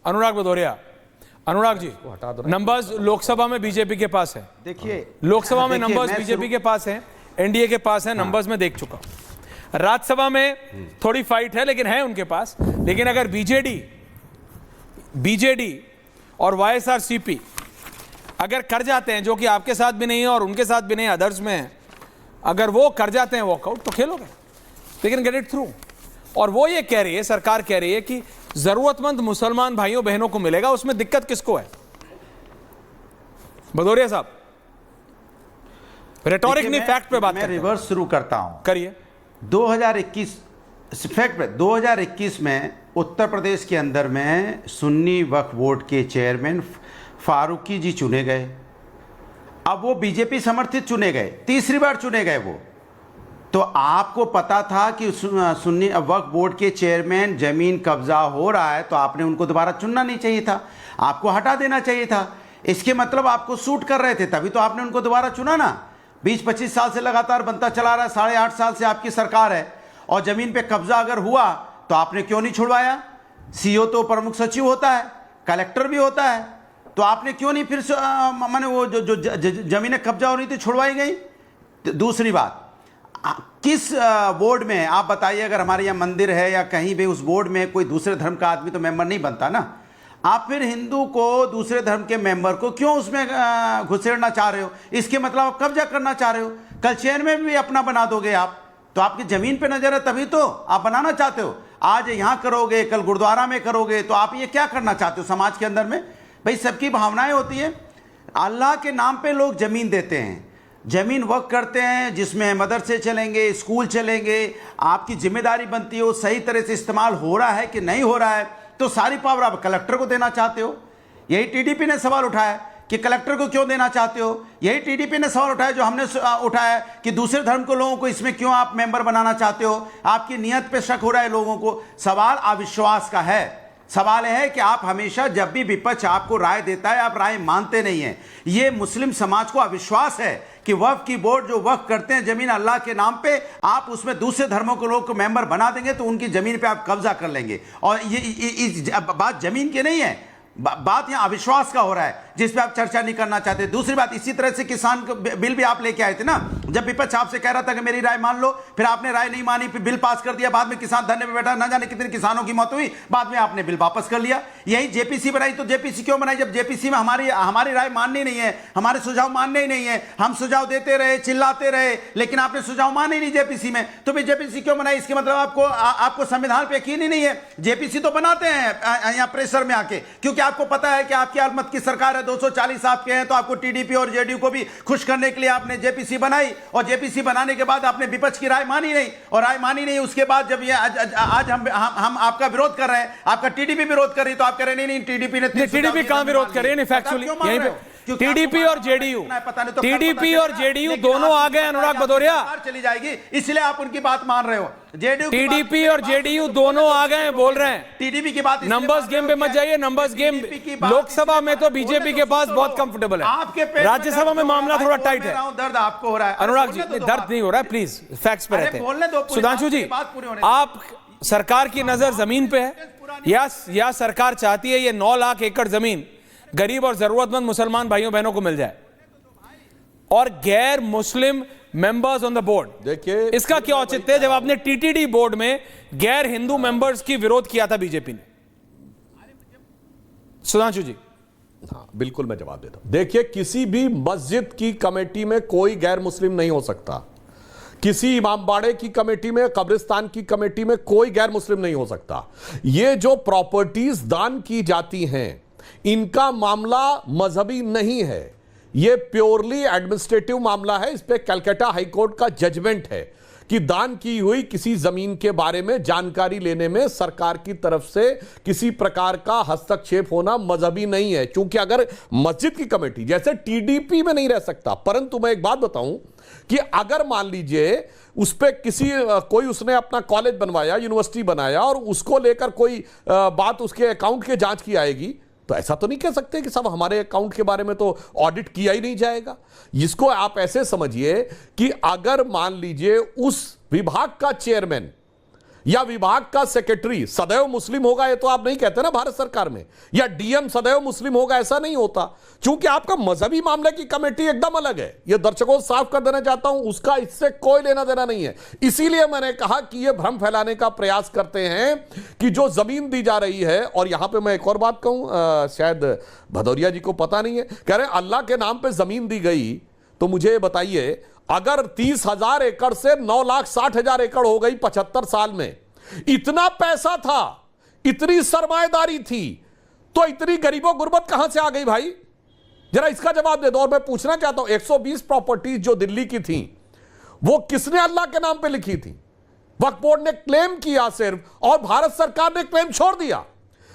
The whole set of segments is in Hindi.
अनुराग भदौरिया, अनुराग जी, नंबर्स लोकसभा में बीजेपी के पास है। देखिए लोकसभा में नंबर्स बीजेपी के पास हैं, एनडीए के पास है, नंबर्स में देख चुका हूं। राज्यसभा में थोड़ी फाइट है, लेकिन है उनके पास। लेकिन अगर बीजेडी और वाईएसआरसीपी अगर कर जाते हैं, जो कि आपके साथ भी नहीं है और उनके साथ भी नहीं, अदर्स में है, अगर वो कर जाते हैं वॉकआउट, तो खेलोगे, लेकिन गेट इट थ्रू। और वो ये कह रही है, सरकार कह रही है कि जरूरतमंद मुसलमान भाइयों बहनों को मिलेगा। उसमें दिक्कत किसको है? भदौरिया साहब, रेटोरिक नहीं, फैक्ट पे बात मैं रिवर्स शुरू करता हूं। करिए। 2021 फैक्ट पे 2021 में उत्तर प्रदेश के अंदर में सुन्नी वक्फ बोर्ड के चेयरमैन फारूकी जी चुने गए। अब वो बीजेपी समर्थित चुने गए, तीसरी बार चुने गए वो। तो आपको पता था कि सुन्नी वक्फ बोर्ड के चेयरमैन जमीन कब्जा हो रहा है, तो आपने उनको दोबारा चुनना नहीं चाहिए था, आपको हटा देना चाहिए था। इसके मतलब आपको सूट कर रहे थे, तभी तो आपने उनको दोबारा चुना ना। 20-25 साल से लगातार बनता चला रहा है, 8.5 साल से आपकी सरकार है, और जमीन पे कब्जा अगर हुआ तो आपने क्यों नहीं छुड़वाया? सीओ तो प्रमुख सचिव होता है, कलेक्टर भी होता है, तो आपने क्यों नहीं फिर माने वो जो जमीनें कब्जा हो रही थी छुड़वाई गई? दूसरी बात, किस बोर्ड में आप बताइए, अगर हमारे यहाँ मंदिर है या कहीं भी, उस बोर्ड में कोई दूसरे धर्म का आदमी तो मेंबर नहीं बनता ना। आप फिर हिंदू को, दूसरे धर्म के मेंबर को क्यों उसमें घुसेड़ना चाह रहे हो? इसके मतलब आप कब्जा करना चाह रहे हो। कल चेयरमैन भी अपना बना दोगे आप, तो आपकी जमीन पे नजर है, तभी तो आप बनाना चाहते हो। आज यहां करोगे, कल गुरुद्वारा में करोगे, तो आप ये क्या करना चाहते हो समाज के अंदर में? भाई सबकी भावनाएं होती है। अल्लाह के नाम पे लोग जमीन देते हैं, जमीन वक्फ करते हैं, जिसमें मदरसे चलेंगे, स्कूल चलेंगे। आपकी जिम्मेदारी बनती है वो सही तरह से इस्तेमाल हो रहा है कि नहीं हो रहा है। तो सारी पावर आप कलेक्टर को देना चाहते हो। यही टीडीपी ने सवाल उठाया कि कलेक्टर को क्यों देना चाहते हो। यही टीडीपी ने सवाल उठाया जो हमने उठाया कि दूसरे धर्म को लोगों को इसमें क्यों आप मेंबर बनाना चाहते हो। आपकी नीयत पे शक हो रहा है लोगों को। सवाल अविश्वास का है। सवाल है कि आप हमेशा जब भी विपक्ष आपको राय देता है, आप राय मानते नहीं हैं। ये मुस्लिम समाज को अविश्वास है कि वक्फ की बोर्ड जो वक्फ करते हैं जमीन अल्लाह के नाम पे, आप उसमें दूसरे धर्मों के लोग को मेंबर बना देंगे तो उनकी जमीन पे आप कब्जा कर लेंगे। और ये बात जमीन की नहीं है, बात यहां अविश्वास का हो रहा है, जिस पे आप चर्चा नहीं करना चाहते। दूसरी बात, इसी तरह से किसान बिल भी आप लेके आए थे ना, जब विपक्ष आपसे कह रहा था कि मेरी राय मान लो, फिर आपने राय नहीं मानी, फिर बिल पास कर दिया। बाद में किसान धरने पे बैठा, ना जाने कितने किसानों की मौत हुई, बाद में आपने बिल वापस कर लिया। यही जेपीसी बनाई, तो जेपीसी क्यों बनाई जब जेपीसी में हमारी राय माननी नहीं है, हमारे सुझाव मानने ही नहीं है। हम सुझाव देते रहे, चिल्लाते रहे, लेकिन आपने सुझाव माने नहीं जेपीसी में, तो फिर जेपीसी क्यों बनाई? इसके मतलब आपको संविधान पे यकीन ही नहीं है। जेपीसी तो बनाते हैं यहाँ प्रेशर में आके, क्योंकि आपको पता है कि आपकी अलमत की सरकार है, 240 आपके हैं, तो आपको टीडीपी और जेडीयू को भी खुश करने के लिए आपने जेपीसी बनाई। और जेपीसी बनाने के बाद आपने विपक्ष की राय मानी नहीं, और राय मानी नहीं, उसके बाद जब ये आज हम आपका विरोध कर रहे हैं, आपका टीडीपी विरोध कर रही, तो आप कह रहे नहीं टीडीपी ने, टीडीपी कहां विरोध कर रही है? फैक्चुअली यहीं पे टीडीपी और जेडीयू, टीडीपी और जेडीयू दोनों आ गए। अनुराग भदौरिया, चली जाएगी, इसलिए आप उनकी बात मान रहे हो। टीडीपी और जेडीयू दोनों आ गए, बोल रहे हैं। टीडीपी की बात, नंबर्स गेम पे मत जाइए। नंबर्स गेम लोकसभा में तो बीजेपी के पास बहुत कंफर्टेबल है, राज्यसभा में मामला थोड़ा टाइट है। दर्द आपको हो रहा है अनुराग जी, दर्द नहीं हो रहा है, प्लीज फैक्ट्स पे रहते हैं। सुधांशु जी, आप सरकार की नजर जमीन पे है या सरकार चाहती है ये 9 लाख एकड़ जमीन गरीब और जरूरतमंद मुसलमान भाइयों बहनों को मिल जाए और गैर Muslim members on the board? देखिए, इसका क्या औचित्य है जब आपने टीटीडी बोर्ड में गैर हिंदू मेंबर्स की विरोध किया था बीजेपी ने? सुधांशु जी। हाँ, बिल्कुल मैं जवाब देता हूं। देखिए, किसी भी मस्जिद की कमेटी में कोई गैर मुस्लिम नहीं हो सकता। किसी इमामबाड़े की कमेटी में, कब्रिस्तान की कमेटी में कोई गैर मुस्लिम नहीं हो सकता। ये जो प्रॉपर्टीज दान की जाती हैं, इनका मामला मजहबी नहीं है, ये प्योरली एडमिनिस्ट्रेटिव मामला है। इस पे कलकत्ता हाईकोर्ट का जजमेंट है कि दान की हुई किसी जमीन के बारे में जानकारी लेने में सरकार की तरफ से किसी प्रकार का हस्तक्षेप होना मजहबी नहीं है। क्योंकि अगर मस्जिद की कमेटी जैसे टीडीपी में नहीं रह सकता, परंतु मैं एक बात बताऊं कि अगर मान लीजिए उस पे कोई उसने अपना कॉलेज बनवाया, यूनिवर्सिटी बनाया, और उसको लेकर कोई बात उसके अकाउंट के जांच की आएगी, तो ऐसा तो नहीं कह सकते कि सब हमारे अकाउंट के बारे में तो ऑडिट किया ही नहीं जाएगा। इसको आप ऐसे समझिए कि अगर मान लीजिए उस विभाग का चेयरमैन या विभाग का सेक्रेटरी सदैव मुस्लिम होगा, ये तो आप नहीं कहते ना भारत सरकार में, या डीएम सदैव मुस्लिम होगा, ऐसा नहीं होता। क्योंकि आपका मजहबी मामले की कमेटी एकदम अलग है, ये दर्शकों को साफ कर देना चाहता हूं, उसका इससे कोई लेना देना नहीं है। इसीलिए मैंने कहा कि ये भ्रम फैलाने का प्रयास करते हैं कि जो जमीन दी जा रही है, और यहां पर मैं एक और बात कहूं, शायद भदौरिया जी को पता नहीं है, कह रहे अल्लाह के नाम पर जमीन दी गई, तो मुझे बताइए अगर 30,000 एकड़ से 9,60,000 एकड़ हो गई 75 साल में, इतना पैसा था, इतनी सरमाएदारी थी, तो इतनी गरीबों गुर्बत कहां से आ गई भाई? जरा इसका जवाब दे दो। और मैं पूछना चाहता हूं 120 प्रॉपर्टीज जो दिल्ली की थी, वो किसने अल्लाह के नाम पे लिखी थी? वक्फ बोर्ड ने क्लेम किया सिर्फ, और भारत सरकार ने क्लेम छोड़ दिया।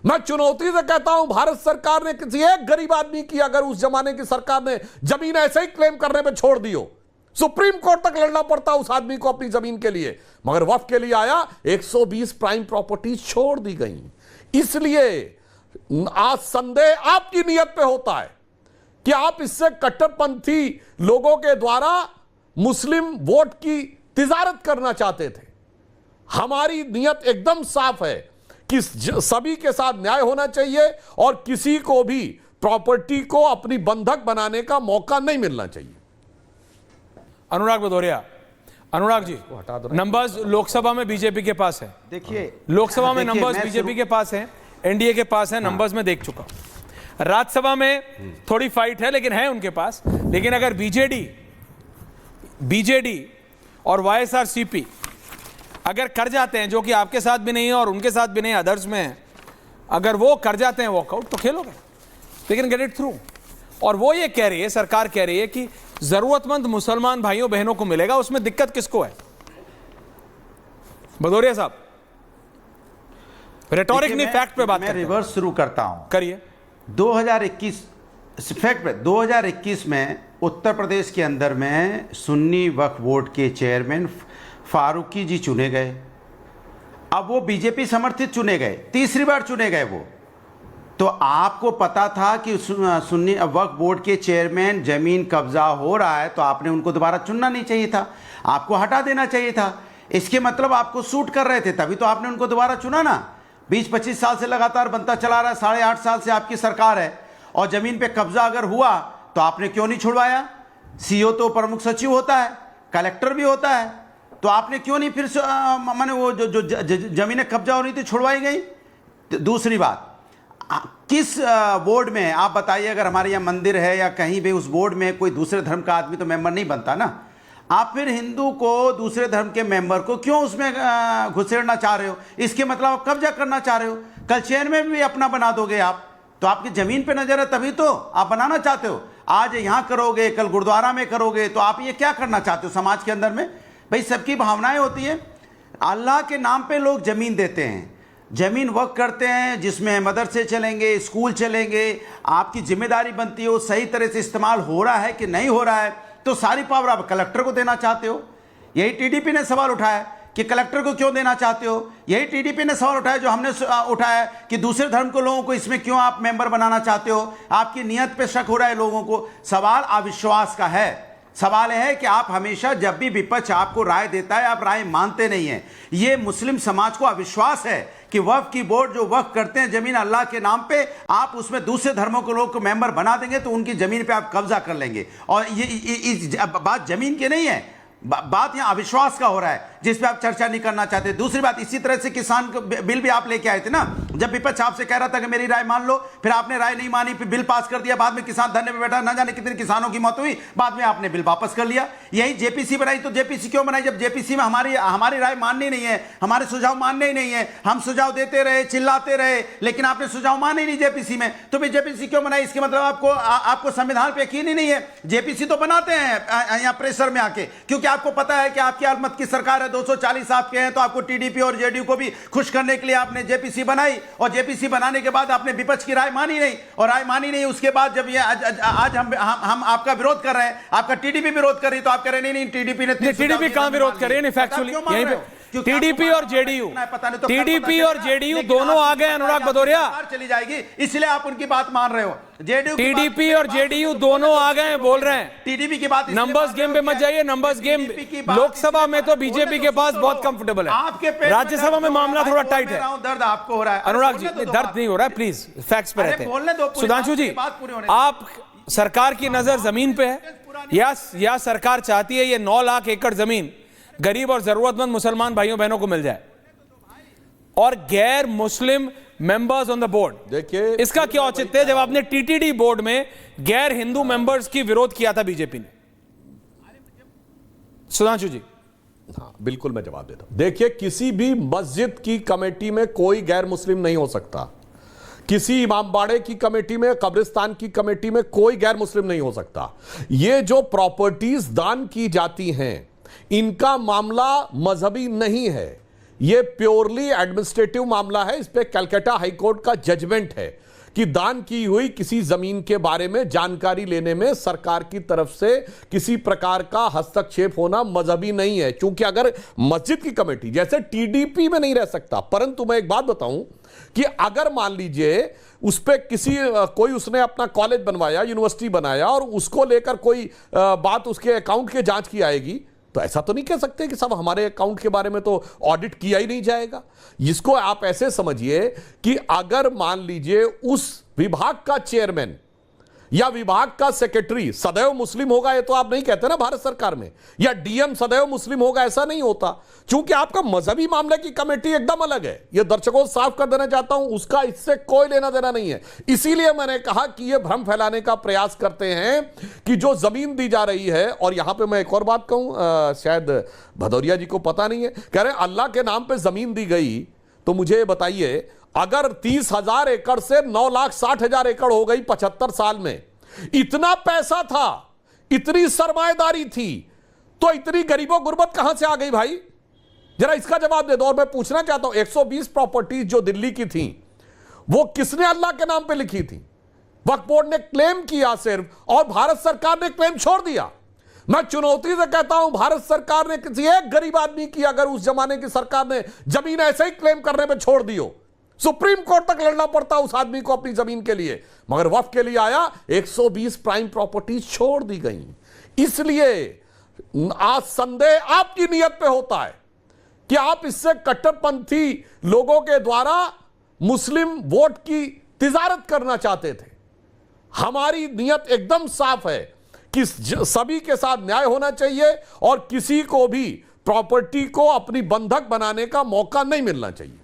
मैं चुनौती से कहता हूं भारत सरकार ने किसी एक गरीब आदमी की, अगर उस जमाने की सरकार ने जमीन ऐसे ही क्लेम करने पे छोड़ दी हो, सुप्रीम कोर्ट तक लड़ना पड़ता उस आदमी को अपनी जमीन के लिए, मगर वक्फ के लिए आया, 120 प्राइम प्रॉपर्टीज छोड़ दी गई। इसलिए आज संदेह आपकी नियत पे होता है कि आप इससे कट्टरपंथी लोगों के द्वारा मुस्लिम वोट की तिजारत करना चाहते थे। हमारी नियत एकदम साफ है कि सभी के साथ न्याय होना चाहिए और किसी को भी प्रॉपर्टी को अपनी बंधक बनाने का मौका नहीं मिलना चाहिए। अनुराग भदौरिया, अनुराग जी, नंबर्स लोकसभा में बीजेपी के पास है, देखिए लोकसभा में नंबर्स बीजेपी के पास है, एनडीए के पास है, नंबर्स में देख चुका हूं। राज्यसभा में थोड़ी फाइट है, लेकिन है उनके पास। लेकिन अगर बीजेडी और वाईएसआरसीपी अगर कर जाते हैं, जो कि आपके साथ भी नहीं है और उनके साथ भी नहीं, अदर्स में है, अगर वो कर जाते हैं वॉकआउट, तो खेलोगे, लेकिन गेट इट थ्रू। और वो ये कह रही है, सरकार कह रही है कि जरूरतमंद मुसलमान भाइयों बहनों को मिलेगा, उसमें दिक्कत किसको है? भदौरिया साहब, रेटोरिक नहीं, फैक्ट पे बात मैं रिवर्स शुरू करता हूं। करिए। 2021 फैक्ट पे 2021 में उत्तर प्रदेश के अंदर में सुन्नी वक्फ बोर्ड के चेयरमैन फारूकी जी चुने गए। अब वो बीजेपी समर्थित चुने गए, तीसरी बार चुने गए वो। तो आपको पता था कि सुन्नी वक्फ बोर्ड के चेयरमैन जमीन कब्जा हो रहा है, तो आपने उनको दोबारा चुनना नहीं चाहिए था, आपको हटा देना चाहिए था। इसके मतलब आपको सूट कर रहे थे, तभी तो आपने उनको दोबारा चुना ना। 20-25 साल से लगातार बनता चला रहा है, 8.5 साल से आपकी सरकार है, और जमीन पे कब्जा अगर हुआ तो आपने क्यों नहीं छुड़वाया? सीओ तो प्रमुख सचिव होता है, कलेक्टर भी होता है, तो आपने क्यों नहीं फिर माने वो जो जमीनें कब्जा हो रही थी छुड़वाई गई? दूसरी बात, किस बोर्ड में आप बताइए, अगर हमारे यहाँ मंदिर है या कहीं भी, उस बोर्ड में कोई दूसरे धर्म का आदमी तो मेंबर नहीं बनता ना। आप फिर हिंदू को, दूसरे धर्म के मेंबर को क्यों उसमें घुसेड़ना चाह रहे हो? इसके मतलब आप कब्जा करना चाह रहे हो। कल चेयरमैन भी अपना बना दोगे आप, तो आपकी जमीन पे नजर है, तभी तो आप बनाना चाहते हो। आज यहाँ करोगे, कल गुरुद्वारा में करोगे, तो आप ये क्या करना चाहते हो समाज के अंदर में? भाई सबकी भावनाएं होती है। अल्लाह के नाम पे लोग जमीन देते हैं, जमीन वक्फ करते हैं, जिसमें मदरसे चलेंगे, स्कूल चलेंगे। आपकी जिम्मेदारी बनती है वो सही तरह से इस्तेमाल हो रहा है कि नहीं हो रहा है, तो सारी पावर आप कलेक्टर को देना चाहते हो। यही टीडीपी ने सवाल उठाया कि कलेक्टर को क्यों देना चाहते हो। यही टीडीपी ने सवाल उठाया, जो हमने उठाया, कि दूसरे धर्म के लोगों को इसमें क्यों आप मेंबर बनाना चाहते हो। आपकी नीयत पे शक हो रहा है लोगों को। सवाल अविश्वास का है। सवाल है कि आप हमेशा जब भी विपक्ष आपको राय देता है, आप राय मानते नहीं हैं। ये मुस्लिम समाज को अविश्वास है कि वक्फ की बोर्ड जो वक्फ करते हैं जमीन अल्लाह के नाम पे, आप उसमें दूसरे धर्मों के लोग को मेंबर बना देंगे तो उनकी जमीन पे आप कब्जा कर लेंगे। और ये बात जमीन की नहीं है, बात यहाँ अविश्वास का हो रहा है, जिस पे आप चर्चा नहीं करना चाहते। दूसरी बात, इसी तरह से किसान बिल भी आप लेके आए थे ना, जब विपक्ष आपसे कह रहा था कि मेरी राय मान लो, फिर आपने राय नहीं मानी, फिर बिल पास कर दिया। बाद में किसान धरने पे बैठा, ना जाने कितने किसानों की मौत हुई, बाद में आपने बिल वापस कर लिया। यही जेपीसी बनाई, तो जेपीसी क्यों बनाई? जब जेपीसी में हमारी राय माननी नहीं है, हमारे सुझाव मानने ही नहीं है। हम सुझाव देते रहे, चिल्लाते रहे, लेकिन आपने सुझाव माने ही नहीं जेपीसी में, तो फिर जेपीसी क्यों बनाई? इसके मतलब आपको संविधान पे यकीन ही नहीं है। जेपीसी तो बनाते हैं यहाँ प्रेशर में आके, क्योंकि आपको पता है कि आपकी अलमत की सरकार है, 240 आपके हैं, तो आपको टीडीपी और जेडीयू को भी खुश करने के लिए आपने जेपीसी बनाई। और जेपीसी बनाने के बाद आपने विपक्ष की राय मानी नहीं, और राय मानी नहीं, उसके बाद जब ये आज हम आपका विरोध कर रहे हैं, आपका टीडीपी विरोध कर रही, तो आप कह रहे नहीं टीडीपी ने, टीडीपी कहां विरोध कर रही है? फैक्चुअली क्योंकि टीडीपी आपको और जेडीयू, पता नहीं तो कल टीडीपी पता और चलेगा। जेडीयू लेकिन दोनों आप आ गए, अनुराग आपकी भदौरिया। सरकार चली जाएगी, इसलिए आप उनकी बात मान रहे हो। जेडीयू टीडीपी और जेडीयू दोनों आ गए, बोल रहे हैं। टीडीपी की बात नंबर्स गेम पे मत जाइए, नंबर्स गेम। लोकसभा में तो बीजेपी के पास बहुत कंफर्टेबल है, आपके राज्यसभा में मामला थोड़ा टाइट है। दर्द आपको हो रहा है। अनुराग जी, दर्द नहीं हो रहा है, प्लीज फैक्ट्स पे रहते हैं। सुधांशु जी, आप सरकार की नजर जमीन पे है या सरकार चाहती है ये 9 लाख एकड़ जमीन गरीब और जरूरतमंद मुसलमान भाइयों बहनों को मिल जाए और गैर Muslim members on the board? देखिए, इसका क्या औचित्य है जब आपने टीटीडी बोर्ड में गैर हिंदू मेंबर्स की विरोध किया था बीजेपी ने? सुधांशु जी। हाँ, बिल्कुल मैं जवाब देता हूं। देखिए, किसी भी मस्जिद की कमेटी में कोई गैर मुस्लिम नहीं हो सकता। किसी इमामबाड़े की कमेटी में, कब्रिस्तान की कमेटी में कोई गैर मुस्लिम नहीं हो सकता। ये जो प्रॉपर्टीज दान की जाती हैं, इनका मामला मजहबी नहीं है, ये प्योरली एडमिनिस्ट्रेटिव मामला है। इस पे कलकत्ता हाईकोर्ट का जजमेंट है कि दान की हुई किसी जमीन के बारे में जानकारी लेने में सरकार की तरफ से किसी प्रकार का हस्तक्षेप होना मजहबी नहीं है। क्योंकि अगर मस्जिद की कमेटी जैसे टीडीपी में नहीं रह सकता, परंतु मैं एक बात बताऊं कि अगर मान लीजिए उस पे कोई उसने अपना कॉलेज बनवाया, यूनिवर्सिटी बनाया और उसको लेकर कोई बात उसके अकाउंट के जांच की आएगी, तो ऐसा तो नहीं कह सकते कि सब हमारे अकाउंट के बारे में तो ऑडिट किया ही नहीं जाएगा। इसको आप ऐसे समझिए कि अगर मान लीजिए उस विभाग का चेयरमैन या विभाग का सेक्रेटरी सदैव मुस्लिम होगा, ये तो आप नहीं कहते ना भारत सरकार में, या डीएम सदैव मुस्लिम होगा, ऐसा नहीं होता। क्योंकि आपका मजहबी मामले की कमेटी एकदम अलग है। ये दर्शकों साफ कर देना चाहता हूं, उसका इससे कोई लेना देना नहीं है। इसीलिए मैंने कहा कि ये भ्रम फैलाने का प्रयास करते हैं कि जो जमीन दी जा रही है, और यहां पर मैं एक और बात कहूं, शायद भदौरिया जी को पता नहीं है, कह रहे अल्लाह के नाम पर जमीन दी गई, तो मुझे बताइए अगर 30,000 एकड़ से 9,60,000 एकड़ हो गई 75 साल में, इतना पैसा था, इतनी सरमाएदारी थी, तो इतनी गरीबों गुर्बत कहां से आ गई भाई? जरा इसका जवाब दे दो। और मैं पूछना चाहता हूं 120 प्रॉपर्टीज जो दिल्ली की थी, वो किसने अल्लाह के नाम पे लिखी थी? वक्फ बोर्ड ने क्लेम किया सिर्फ, और भारत सरकार ने क्लेम छोड़ दिया। मैं चुनौती से कहता हूं, भारत सरकार ने किसी एक गरीब आदमी की, अगर उस जमाने की सरकार ने जमीन ऐसे ही क्लेम करने पे छोड़ दी हो, सुप्रीम कोर्ट तक लड़ना पड़ता उस आदमी को अपनी जमीन के लिए, मगर वक्फ के लिए आया 120 प्राइम प्रॉपर्टीज छोड़ दी गई। इसलिए आज संदेह आपकी नीयत पे होता है कि आप इससे कट्टरपंथी लोगों के द्वारा मुस्लिम वोट की तिजारत करना चाहते थे। हमारी नीयत एकदम साफ है कि सभी के साथ न्याय होना चाहिए और किसी को भी प्रॉपर्टी को अपनी बंधक बनाने का मौका नहीं मिलना चाहिए।